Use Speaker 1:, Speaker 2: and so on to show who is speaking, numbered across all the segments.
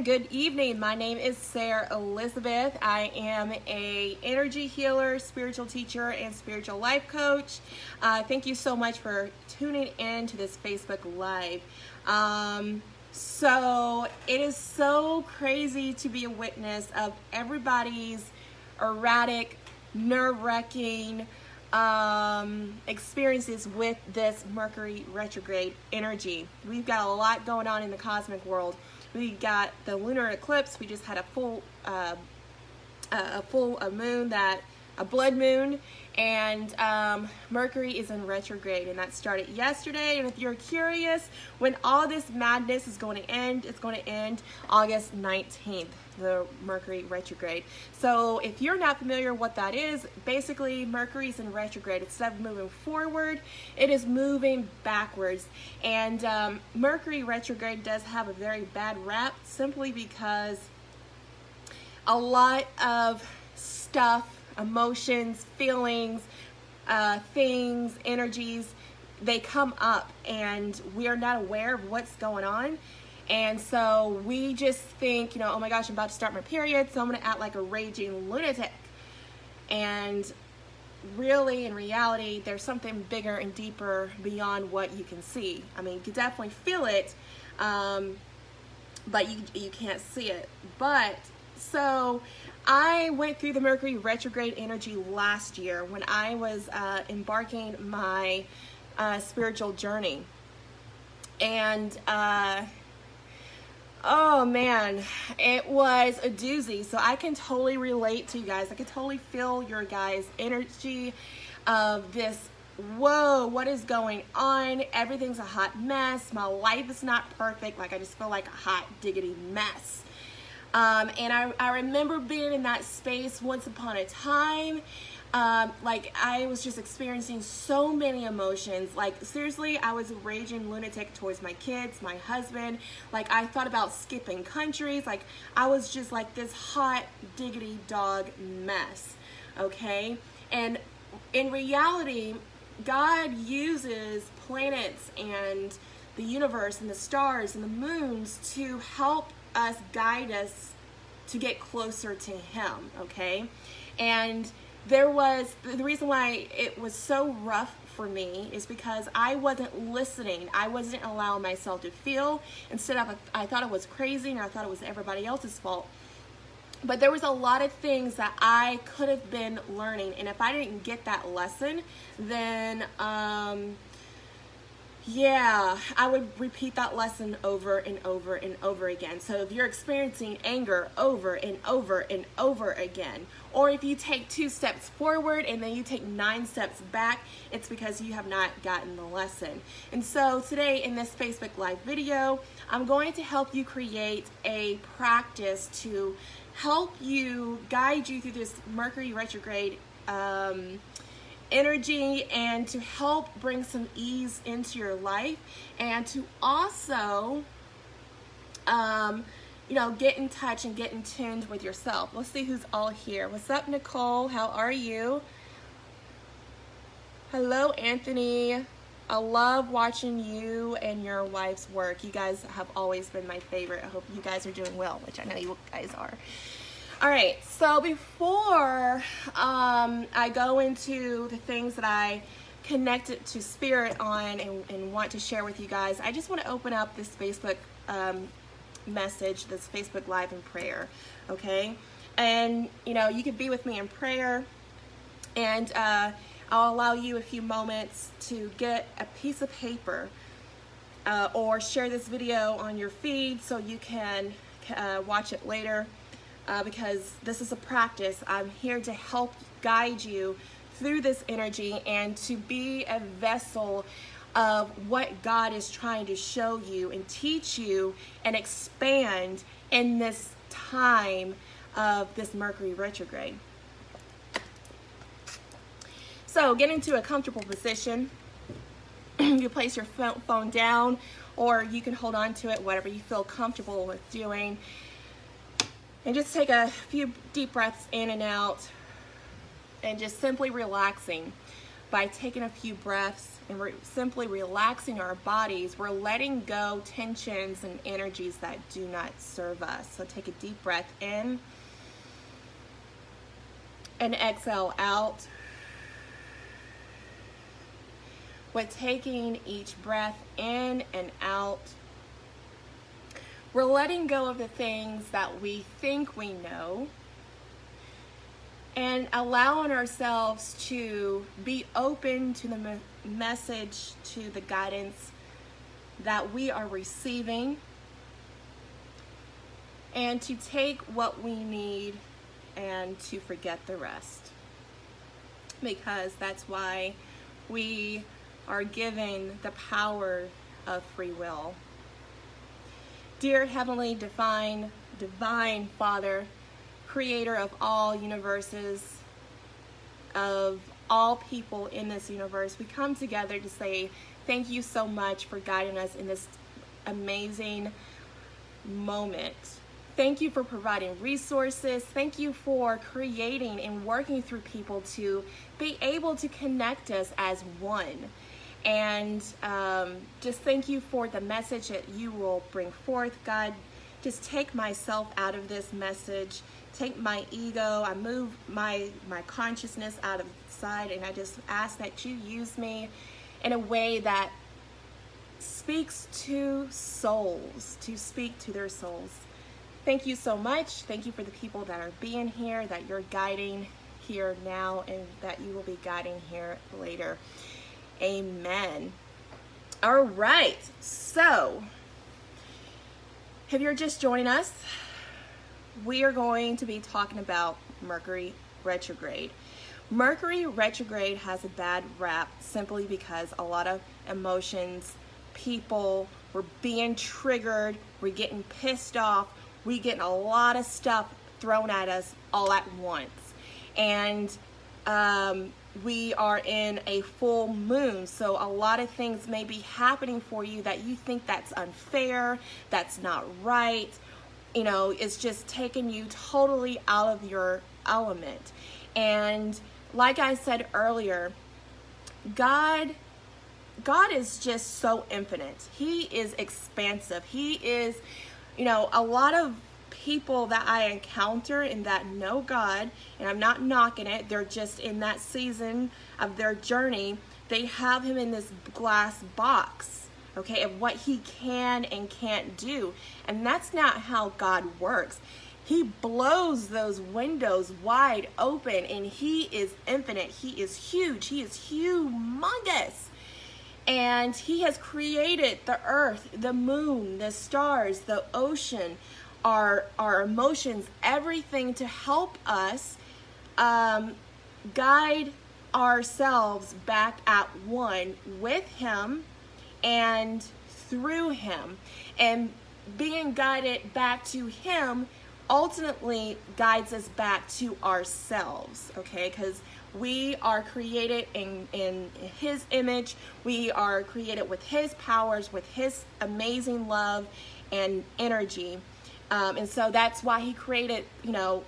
Speaker 1: Good evening. My name is Sarah Elizabeth. I am a energy healer, spiritual teacher, and spiritual life coach. Thank you so much for tuning in to this Facebook Live. So it is so crazy to be a witness of everybody's erratic, nerve-wracking experiences with this Mercury retrograde energy. We've got a lot going on in the cosmic world. We got the lunar eclipse. We just had a full moon, a blood moon, and Mercury is in retrograde, and that started yesterday. And if you're curious when all this madness is going to end, it's going to end August 19th, the Mercury retrograde. So if you're not familiar what that is, basically Mercury is in retrograde. Instead of moving forward, it is moving backwards. And Mercury retrograde does have a very bad rap simply because a lot of stuff, emotions, feelings, things, energies, they come up and we are not aware of what's going on. And so we just think, oh my gosh, I'm about to start my period, so I'm going to act like a raging lunatic. And really, in reality, there's something bigger and deeper beyond what you can see. I mean, you can definitely feel it, but you can't see it. So I went through the Mercury retrograde energy last year when I was embarking my spiritual journey. And oh man, it was a doozy. So I can totally relate to you guys. I can totally feel your guys' energy of this, whoa, what is going on? Everything's a hot mess. My life is not perfect. Like, I just feel like a hot diggity mess. And I remember being in that space once upon a time. Like, I was just experiencing so many emotions. Like, seriously, I was a raging lunatic towards my kids, my husband. Like, I thought about skipping countries. Like, I was just like this hot diggity dog mess, okay? And in reality, God uses planets and the universe and the stars and the moons to help us, guide us to get closer to Him, okay? And the reason why it was so rough for me is because I wasn't listening. I wasn't allowing myself to feel. Instead of, I thought it was crazy and I thought it was everybody else's fault. But there was a lot of things that I could have been learning. And if I didn't get that lesson, then yeah, I would repeat that lesson over and over and over again. So if you're experiencing anger over and over and over again, or if you take 2 steps forward and then you take 9 steps back, it's because you have not gotten the lesson. And so today in this Facebook Live video, I'm going to help you create a practice to help you, guide you through this Mercury retrograde energy, and to help bring some ease into your life, and to also get in touch and get in tune with yourself. Let's see who's all here. What's up, Nicole? How are you? Hello, Anthony. I love watching you and your wife's work. You guys have always been my favorite. I hope you guys are doing well, which I know you guys are. All right, so before I go into the things that I connected to Spirit on and want to share with you guys, I just want to open up this Facebook message, this Facebook Live in prayer, okay? And, you can be with me in prayer, and I'll allow you a few moments to get a piece of paper or share this video on your feed so you can watch it later. Because this is a practice. I'm here to help guide you through this energy and to be a vessel of what God is trying to show you and teach you and expand in this time of this Mercury retrograde. So get into a comfortable position. You place your phone down, or you can hold on to it, whatever you feel comfortable with doing. And just take a few deep breaths in and out, and just simply relaxing by taking a few breaths and we're simply relaxing our bodies. We're letting go tensions and energies that do not serve us. So take a deep breath in and exhale out. With taking each breath in and out, we're letting go of the things that we think we know and allowing ourselves to be open to the message, to the guidance that we are receiving, and to take what we need and to forget the rest. Because that's why we are given the power of free will. Dear Heavenly Divine Father, Creator of all universes, of all people in this universe, we come together to say thank you so much for guiding us in this amazing moment. Thank you for providing resources. Thank you for creating and working through people to be able to connect us as one. And just thank you for the message that you will bring forth, God. Just take myself out of this message. Take my ego. I move my consciousness out of side, and I just ask that you use me in a way that speaks to souls, to speak to their souls. Thank you so much. Thank you for the people that are being here, that you're guiding here now, and that you will be guiding here later. Amen. All right. So, if you're just joining us, we are going to be talking about Mercury Retrograde. Mercury Retrograde has a bad rap simply because a lot of emotions, people, we're being triggered, we're getting pissed off, we're getting a lot of stuff thrown at us all at once. And we are in a full moon, so a lot of things may be happening for you that you think that's unfair, that's not right. You know, it's just taking you totally out of your element. And like I said earlier, God is just so infinite. He is expansive. He is, you know, a lot of people that I encounter and that know God, and I'm not knocking it, they're just in that season of their journey, they have him in this glass box, okay, of what he can and can't do. And that's not how God works. He blows those windows wide open, and he is infinite. He is huge. He is humongous. And he has created the earth, the moon, the stars, the ocean, our emotions, everything to help us guide ourselves back at one with him and through him. And being guided back to him ultimately guides us back to ourselves, okay? Because we are created in his image. We are created with his powers, with his amazing love and energy. And so that's why he created, you know,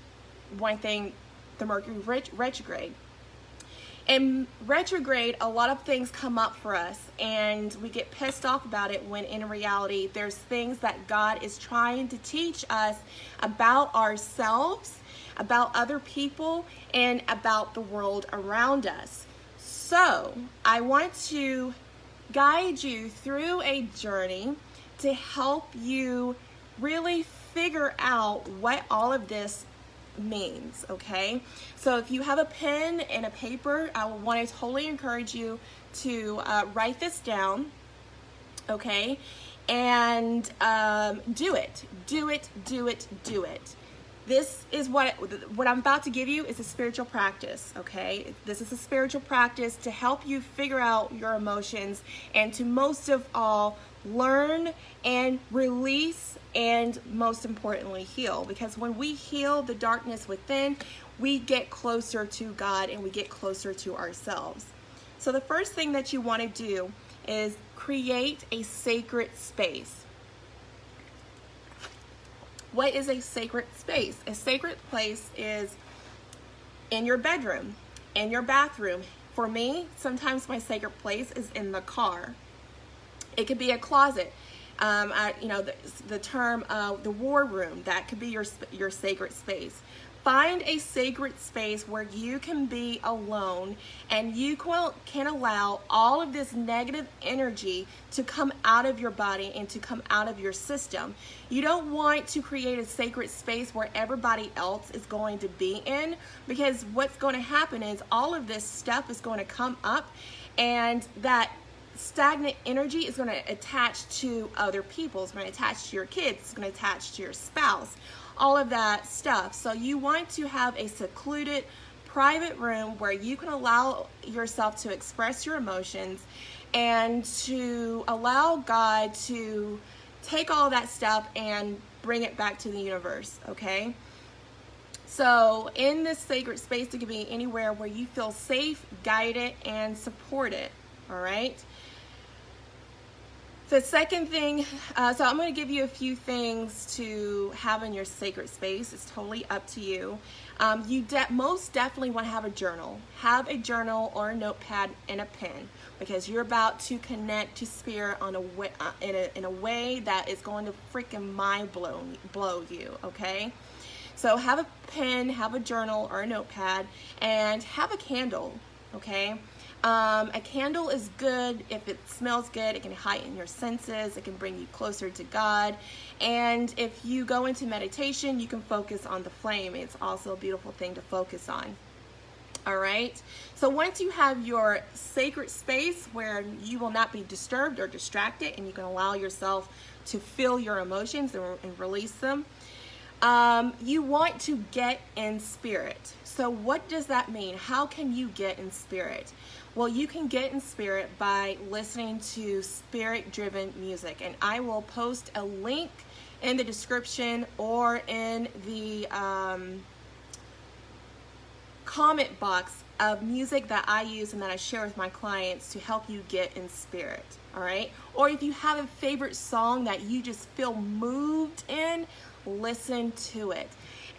Speaker 1: one thing, the Mercury retrograde. In retrograde, a lot of things come up for us, and we get pissed off about it when in reality, there's things that God is trying to teach us about ourselves, about other people, and about the world around us. So I want to guide you through a journey to help you really figure out what all of this means, okay? So if you have a pen and a paper, I want to totally encourage you to write this down, okay? And do it. This is what I'm about to give you is a spiritual practice, okay? This is a spiritual practice to help you figure out your emotions and to most of all learn and release and most importantly heal. Because when we heal the darkness within, we get closer to God and we get closer to ourselves. So the first thing that you want to do is create a sacred space. What is a sacred space? A sacred place is in your bedroom, in your bathroom, For me, sometimes my sacred place is in the car. It could be a closet. The term the war room, that could be your sacred space. Find a sacred space where you can be alone and you can allow all of this negative energy to come out of your body and to come out of your system. You don't want to create a sacred space where everybody else is going to be in, because what's going to happen is all of this stuff is going to come up, and that stagnant energy is going to attach to other people. It's going to attach to your kids. It's going to attach to your spouse. All of that stuff. So you want to have a secluded, private room where you can allow yourself to express your emotions and to allow God to take all that stuff and bring it back to the universe, okay? So in this sacred space, it can be anywhere where you feel safe, guided, and supported, all right? The second thing, so I'm going to give you a few things to have in your sacred space. It's totally up to you. You most definitely want to have a journal. Have a journal or a notepad and a pen, because you're about to connect to spirit on in a way that is going to freaking blow you, okay? So have a pen, have a journal or a notepad, and have a candle, okay? A candle is good if it smells good. It can heighten your senses. It can bring you closer to God. And if you go into meditation, you can focus on the flame. It's also a beautiful thing to focus on. All right. So once you have your sacred space where you will not be disturbed or distracted, and you can allow yourself to feel your emotions and release them, you want to get in spirit. So what does that mean? How can you get in spirit? Well, you can get in spirit by listening to spirit-driven music, and I will post a link in the description or in the comment box of music that I use and that I share with my clients to help you get in spirit, all right? Or if you have a favorite song that you just feel moved in, listen to it.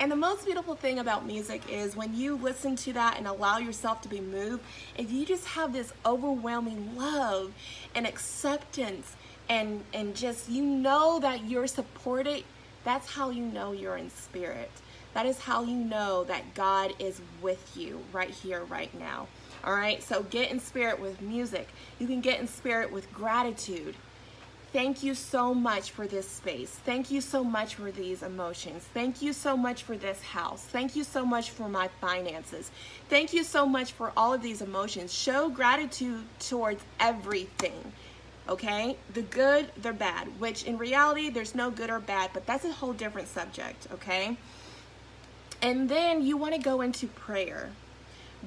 Speaker 1: And the most beautiful thing about music is when you listen to that and allow yourself to be moved, if you just have this overwhelming love and acceptance and just, you know that you're supported, that's how you know you're in spirit. That is how you know that God is with you right here, right now. All right, so get in spirit with music. You can get in spirit with gratitude. Thank you so much for this space. Thank you so much for these emotions. Thank you so much for this house. Thank you so much for my finances. Thank you so much for all of these emotions. Show gratitude towards everything, okay? The good, the bad, which in reality, there's no good or bad, but that's a whole different subject, okay? And then you want to go into prayer.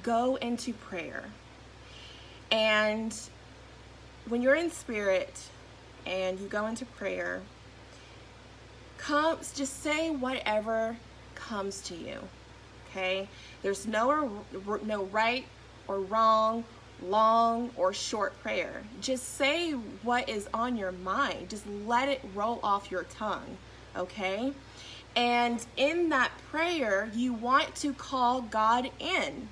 Speaker 1: Go into prayer. And when you're in spirit, and you go into prayer, just say whatever comes to you, okay? There's no right or wrong, long or short prayer. Just say what is on your mind. Just let it roll off your tongue, okay? And in that prayer, you want to call God in.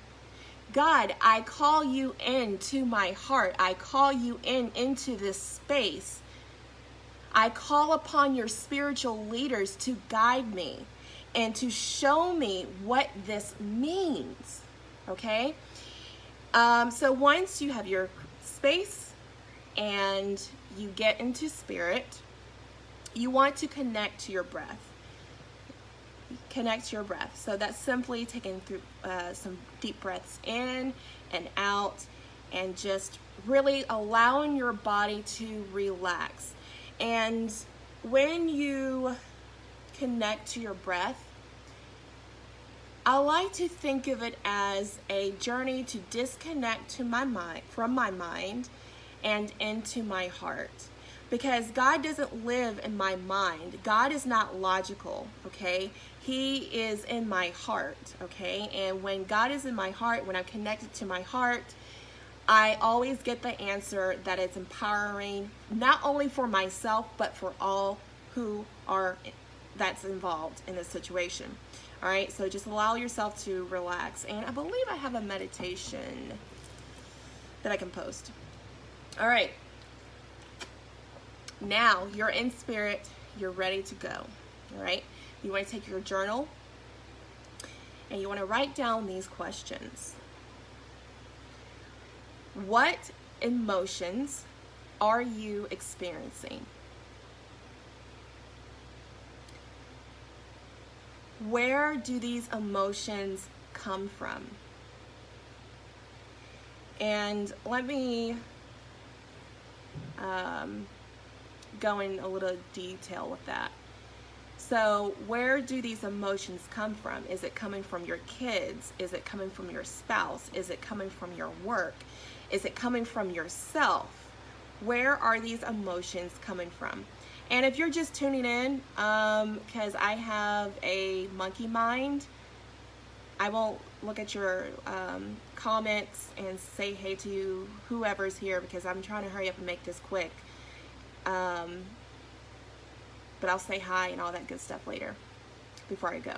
Speaker 1: God, I call you into my heart. I call you into this space. I call upon your spiritual leaders to guide me and to show me what this means, okay? So once you have your space and you get into spirit, you want to connect to your breath. Connect to your breath. So that's simply taking through some deep breaths in and out and just really allowing your body to relax. And when you connect to your breath, I like to think of it as a journey to disconnect from my mind and into my heart. Because God doesn't live in my mind. God is not logical, okay? He is in my heart, okay? And when God is in my heart, when I'm connected to my heart, I always get the answer that is empowering, not only for myself, but for all that's involved in this situation. All right, so just allow yourself to relax. And I believe I have a meditation that I can post. All right. Now you're in spirit. You're ready to go. All right. You want to take your journal and you want to write down these questions. What emotions are you experiencing? Where do these emotions come from? And let me go in a little detail with that. So where do these emotions come from? Is it coming from your kids? Is it coming from your spouse? Is it coming from your work? Is it coming from yourself? Where are these emotions coming from? And if you're just tuning in, because I have a monkey mind, I won't look at your comments and say hey to whoever's here because I'm trying to hurry up and make this quick. But I'll say hi and all that good stuff later before I go.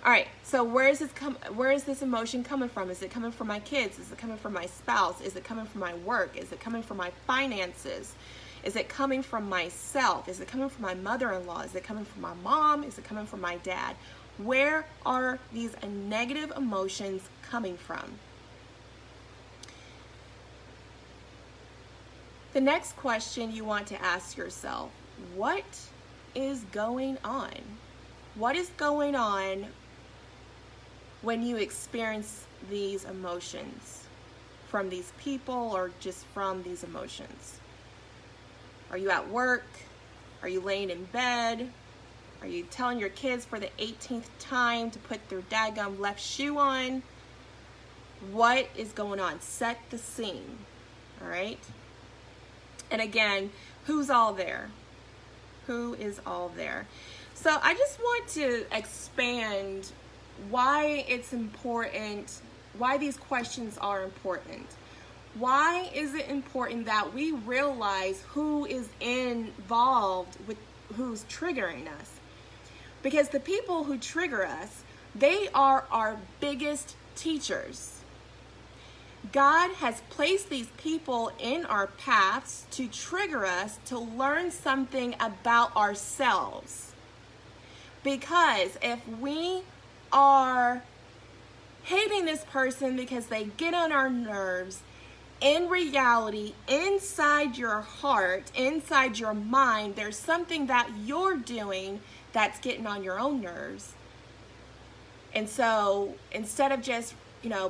Speaker 1: All right, so where is this emotion coming from? Is it coming from my kids? Is it coming from my spouse? Is it coming from my work? Is it coming from my finances? Is it coming from myself? Is it coming from my mother-in-law? Is it coming from my mom? Is it coming from my dad? Where are these negative emotions coming from? The next question you want to ask yourself, what is going on? What is going on when you experience these emotions from these people or just from these emotions? Are you at work? Are you laying in bed? Are you telling your kids for the 18th time to put their daggum left shoe on? What is going on? Set the scene, all right? And again, who's all there? Who is all there? So I just want to expand why it's important, why these questions are important. Why is it important that we realize who is involved with who's triggering us? Because the people who trigger us, they are our biggest teachers. God has placed these people in our paths to trigger us to learn something about ourselves. Because if we are hating this person because they get on our nerves, in reality, inside your heart, inside your mind, there's something that you're doing that's getting on your own nerves. And so instead of just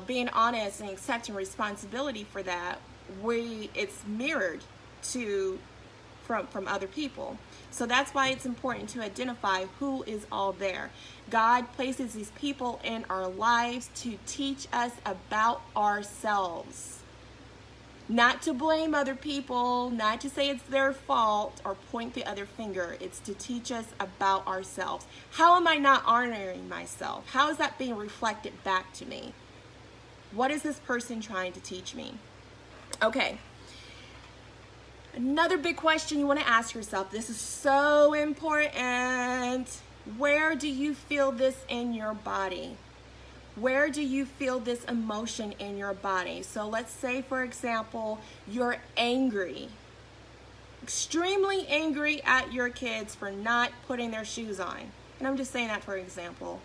Speaker 1: being honest and accepting responsibility for that, it's mirrored from other people. So that's why it's important to identify who is all there. God places these people in our lives to teach us about ourselves. Not to blame other people, not to say it's their fault or point the other finger. It's to teach us about ourselves. How am I not honoring myself? How is that being reflected back to me? What is this person trying to teach me? Okay. Another big question you want to ask yourself. This is so important. Where do you feel this in your body? Where do you feel this emotion in your body? So let's say, for example, you're angry. Extremely angry at your kids for not putting their shoes on. And I'm just saying that for example.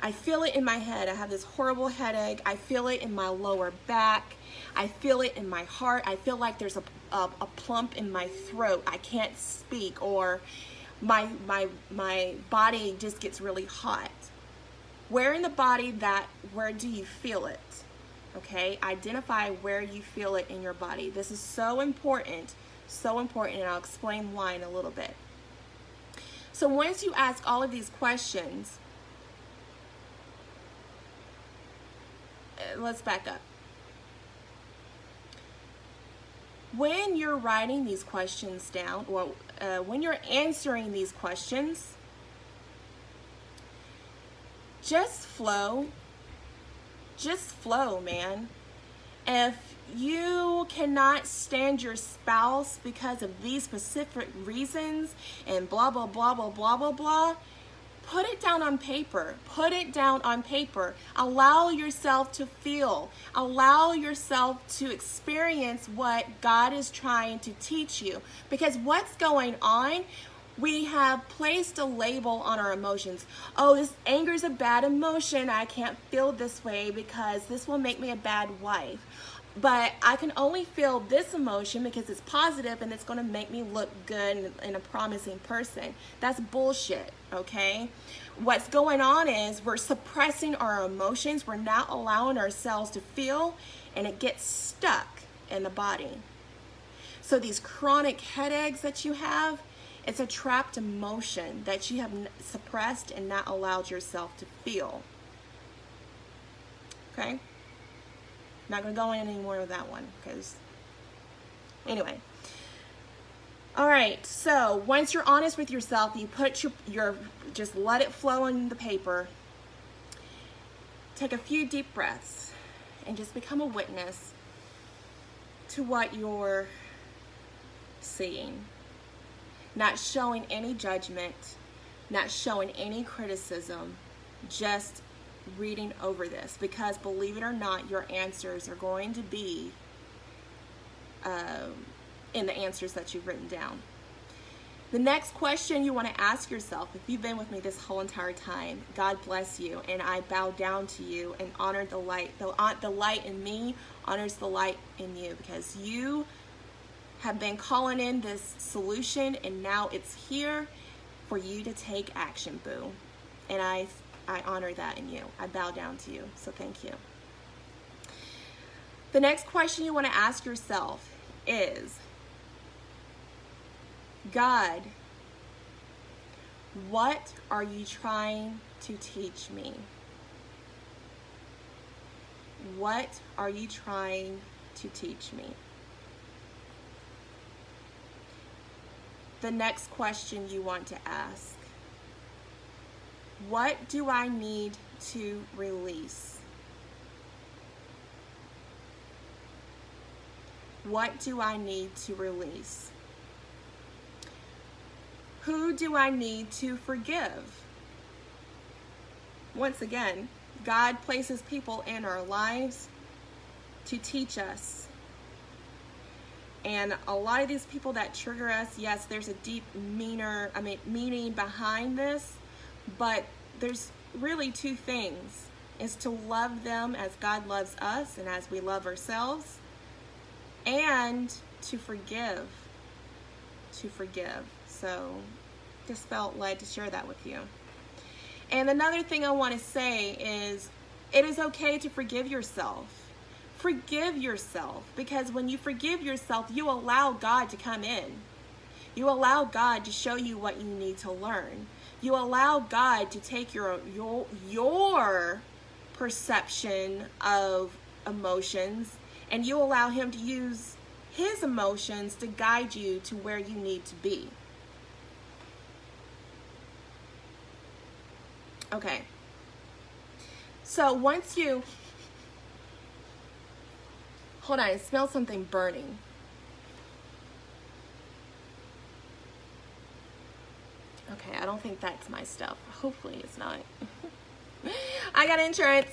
Speaker 1: I feel it in my head. I have this horrible headache. I feel it in my lower back. I feel it in my heart. I feel like there's a plump in my throat. I can't speak, or my body just gets really hot. Where in the body where do you feel it? Okay, identify where you feel it in your body. This is so important, and I'll explain why in a little bit. So once you ask all of these questions, let's back up. When you're writing these questions down, or when you're answering these questions, just flow. Just flow, man. If you cannot stand your spouse because of these specific reasons and blah, blah, blah, blah, blah, blah, blah, Put it down on paper. Put it down on paper. Allow yourself to feel. Allow yourself to experience what God is trying to teach you. Because what's going on, we have placed a label on our emotions. Oh, this anger is a bad emotion. I can't feel this way because this will make me a bad wife. But I can only feel this emotion because it's positive and it's going to make me look good and a promising person. That's bullshit, okay? What's going on is we're suppressing our emotions. We're not allowing ourselves to feel, and it gets stuck in the body. So these chronic headaches that you have, it's a trapped emotion that you have suppressed and not allowed yourself to feel. Okay? Not going to go in anymore with that one because, anyway. All right, so once you're honest with yourself, you put your just let it flow on the paper. Take a few deep breaths and just become a witness to what you're seeing. Not showing any judgment, not showing any criticism, just reading over this, because believe it or not, your answers are going to be in the answers that you've written down. The next question you want to ask yourself, if you've been with me this whole entire time, God bless you, and I bow down to you and honor the light. The light in me honors the light in you, because you have been calling in this solution, and now it's here for you to take action, boo. And I honor that in you. I bow down to you, so thank you. The next question you want to ask yourself is, God, what are you trying to teach me? What are you trying to teach me? The next question you want to ask, what do I need to release? What do I need to release? Who do I need to forgive? Once again, God places people in our lives to teach us. And a lot of these people that trigger us, yes, there's a deep meaning behind this, but there's really two things. Is to love them as God loves us and as we love ourselves, and to forgive. To forgive. So just felt led to share that with you. And another thing I want to say is, it is okay to forgive yourself. Forgive yourself, because when you forgive yourself, you allow God to come in. You allow God to show you what you need to learn. You allow God to take your perception of emotions, and you allow him to use his emotions to guide you to where you need to be. Okay. So once you... Hold on, I smell something burning. Okay, I don't think that's my stuff. Hopefully it's not. I got insurance.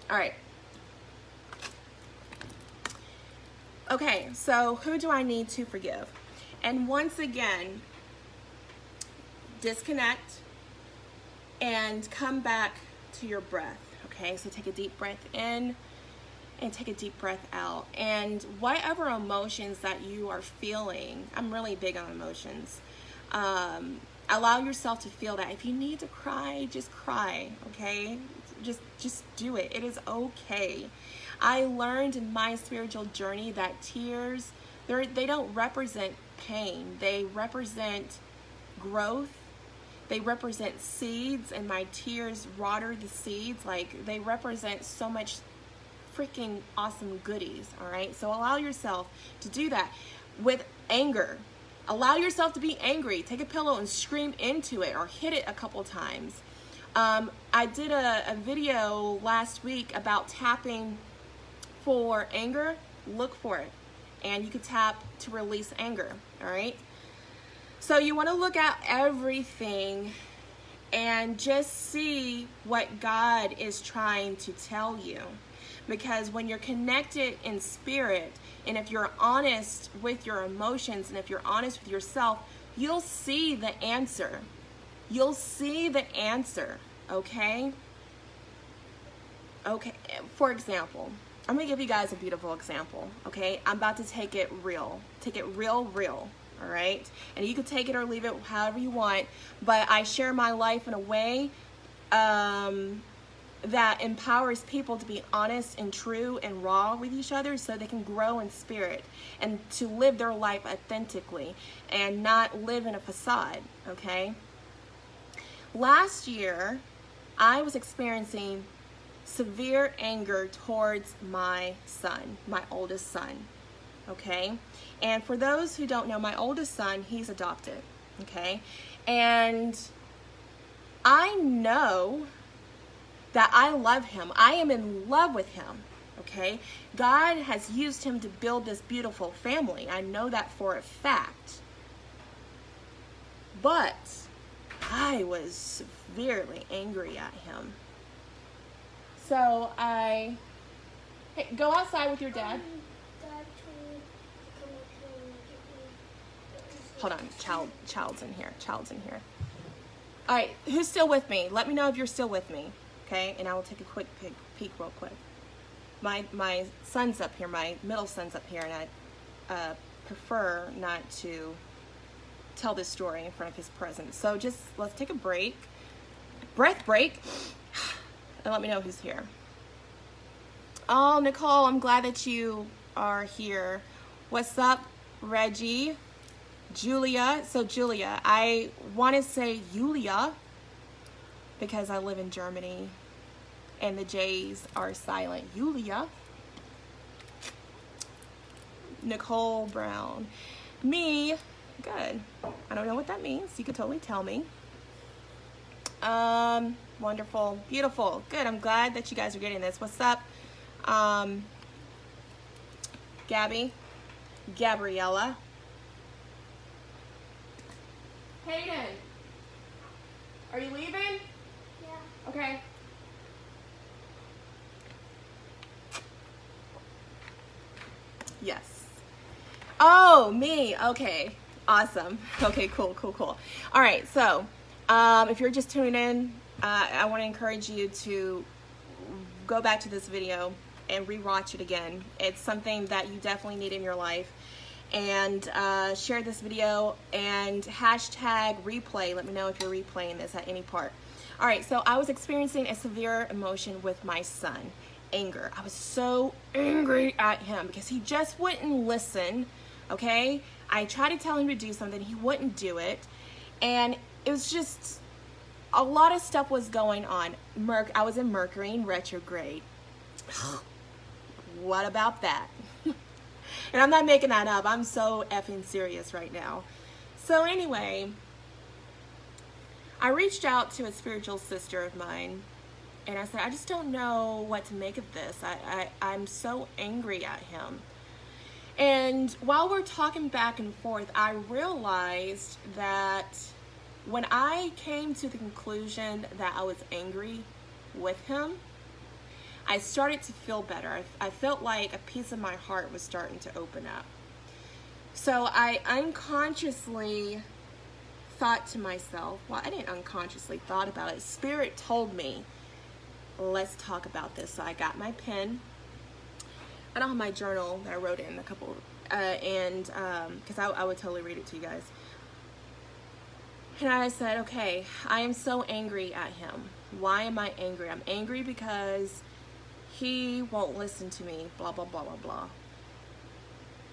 Speaker 1: All right. Okay, so who do I need to forgive? And once again, disconnect and come back to your breath. Okay, so take a deep breath in and take a deep breath out. And whatever emotions that you are feeling, I'm really big on emotions. Allow yourself to feel that. If you need to cry, just cry, okay? Just do it. It is okay. I learned in my spiritual journey that tears, they don't represent pain. They represent growth. They represent seeds, and my tears water the seeds. Like, they represent so much freaking awesome goodies, all right? So allow yourself to do that. With anger, allow yourself to be angry. Take a pillow and scream into it, or hit it a couple times. I did a video last week about tapping for anger. Look for it, and you could tap to release anger, all right? So you want to look at everything and just see what God is trying to tell you. Because when you're connected in spirit, and if you're honest with your emotions, and if you're honest with yourself, you'll see the answer. You'll see the answer, okay? Okay, for example, I'm going to give you guys a beautiful example, okay? I'm about to take it real. Take it real, all right? And you can take it or leave it however you want, but I share my life in a way that empowers people to be honest and true and raw with each other so they can grow in spirit and to live their life authentically and not live in a facade, okay? Last year, I was experiencing severe anger towards my son, my oldest son, okay? And for those who don't know, my oldest son, he's adopted, okay? And I know that I love him. I am in love with him, okay? God has used him to build this beautiful family. I know that for a fact. But I was severely angry at him. So hey, go outside with your dad. Hold on, child's in here. All right, who's still with me? Let me know if you're still with me, okay? And I will take a quick peek real quick. My son's up here, my middle son's up here, and I prefer not to tell this story in front of his presence. So just let's take a breath break, and let me know who's here. Oh, Nicole, I'm glad that you are here. What's up, Reggie? Julia. So Julia, I want to say Julia because I live in Germany and the J's are silent. Julia. Nicole Brown. Me. Good. I don't know what that means. You could totally tell me. Wonderful. Beautiful. Good. I'm glad that you guys are getting this. What's up? Gabby. Gabriella. Hayden. Are you leaving? Yeah. Okay. Yes. Oh, me. Okay. Awesome. Okay, cool. All right, so if you're just tuning in, I want to encourage you to go back to this video and rewatch it again. It's something that you definitely need in your life. And share this video and hashtag replay. Let me know if you're replaying this at any part. All right, so I was experiencing a severe emotion with my son, anger. I was so angry at him because he just wouldn't listen, okay? I tried to tell him to do something, he wouldn't do it, and it was just, a lot of stuff was going on. I was in Mercury Retrograde. What about that? And I'm not making that up. I'm so effing serious right now. So anyway, I reached out to a spiritual sister of mine and I said, I just don't know what to make of this. I'm so angry at him. And while we're talking back and forth, I realized that when I came to the conclusion that I was angry with him, I started to feel better. I felt like a piece of my heart was starting to open up. So I unconsciously thought to myself, well, I didn't unconsciously thought about it. Spirit told me, let's talk about this. So I got my pen. I don't have my journal that I wrote in a couple, because I would totally read it to you guys. And I said, okay, I am so angry at him. Why am I angry? I'm angry because he won't listen to me, blah, blah, blah, blah, blah.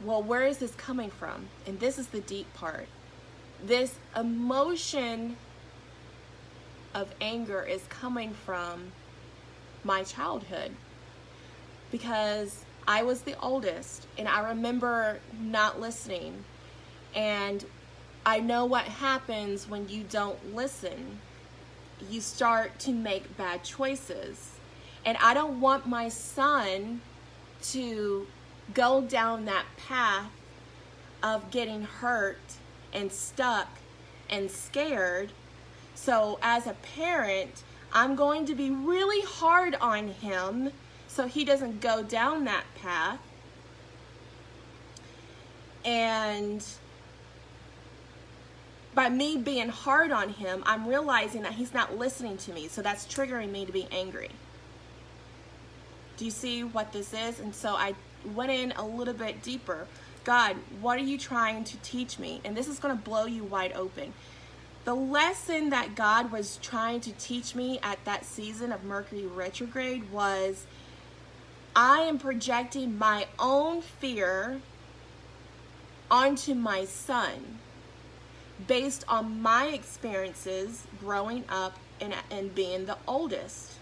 Speaker 1: Well, where is this coming from? And this is the deep part. This emotion of anger is coming from my childhood because I was the oldest and I remember not listening. And I know what happens when you don't listen. You start to make bad choices. And I don't want my son to go down that path of getting hurt and stuck and scared So as a parent, I'm going to be really hard on him so he doesn't go down that path. And by me being hard on him, I'm realizing that he's not listening to me. So that's triggering me to be angry. Do you see what this is? And so I went in a little bit deeper. God, what are you trying to teach me? And this is going to blow you wide open. The lesson that God was trying to teach me at that season of Mercury retrograde was, I am projecting my own fear onto my son based on my experiences growing up and being the oldest.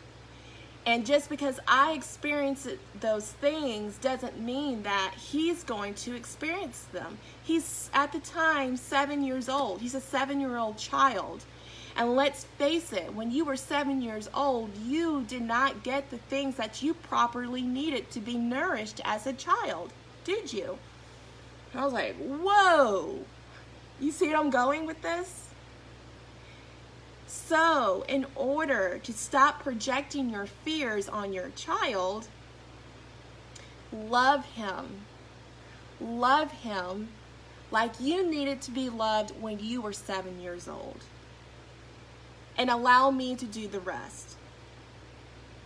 Speaker 1: And just because I experienced those things doesn't mean that he's going to experience them. He's, at the time, 7 years old. He's a 7-year-old child. And let's face it, when you were 7 years old, you did not get the things that you properly needed to be nourished as a child, did you? And I was like, whoa. You see what I'm going with this? So, in order to stop projecting your fears on your child, love him. Love him like you needed to be loved when you were 7 years old. And allow me to do the rest.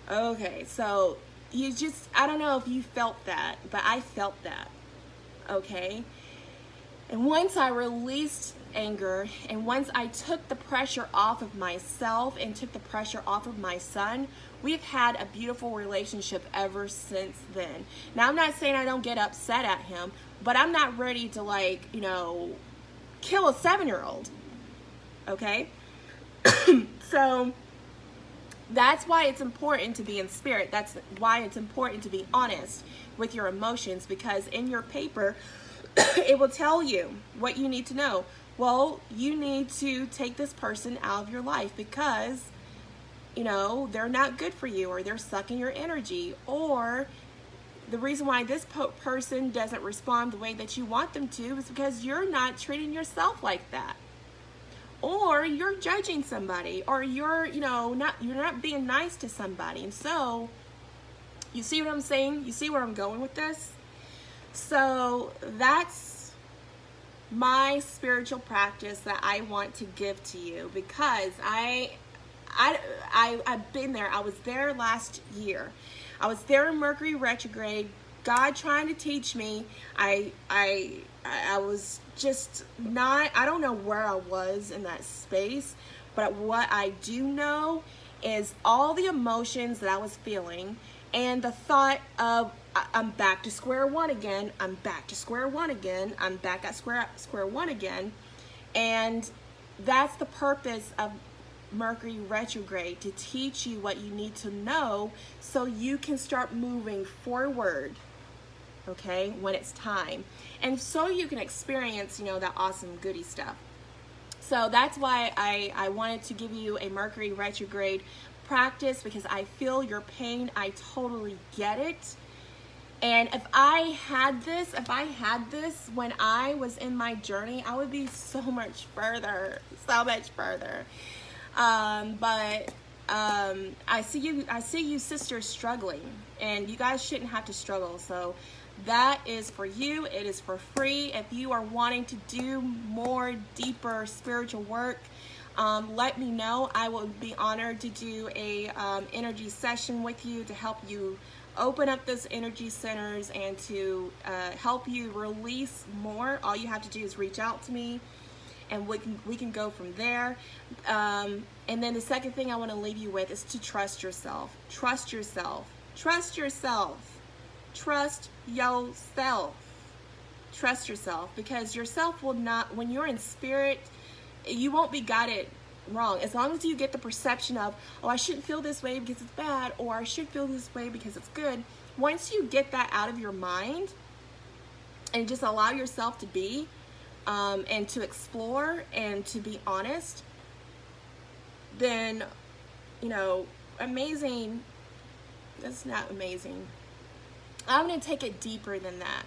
Speaker 1: Okay, so you just, I don't know if you felt that, but I felt that. Okay? And once I released anger, and once I took the pressure off of myself and took the pressure off of my son, we've had a beautiful relationship ever since then. Now, I'm not saying I don't get upset at him, but I'm not ready to, like, you know, kill a 7-year-old. Okay? So that's why it's important to be in spirit. That's why it's important to be honest with your emotions, because in your paper, it will tell you what you need to know. Well, you need to take this person out of your life because, you know, they're not good for you, or they're sucking your energy, or the reason why this person doesn't respond the way that you want them to is because you're not treating yourself like that. Or you're judging somebody, or you're not being nice to somebody. And so, you see what I'm saying? You see where I'm going with this? So that's my spiritual practice that I want to give to you, because I've been there. I was there last year. I was there in Mercury retrograde, God trying to teach me. I was just not, I don't know where I was in that space, but what I do know is all the emotions that I was feeling and the thought of, I'm back to square one again, I'm back to square one again, I'm back at square one again. And that's the purpose of Mercury retrograde, to teach you what you need to know so you can start moving forward, okay, when it's time. And so you can experience, that awesome goody stuff. So that's why I wanted to give you a Mercury retrograde practice, because I feel your pain. I totally get it. And if I had this when I was in my journey, I would be so much further. But I see you sisters struggling, and you guys shouldn't have to struggle. So that is for you. It is for free. If you are wanting to do more deeper spiritual work, let me know. I would be honored to do a energy session with you to help you open up those energy centers and to help you release more. All you have to do is reach out to me, and we can go from there. And then the second thing I want to leave you with is to trust yourself. Trust yourself. Trust yourself. Trust yourself. Trust yourself, because yourself will not, when you're in spirit, you won't be guided wrong. As long as you get the perception of, oh, I shouldn't feel this way because it's bad, or I should feel this way because it's good. Once you get that out of your mind and just allow yourself to be, and to explore and to be honest, then, amazing. That's not amazing. I'm going to take it deeper than that.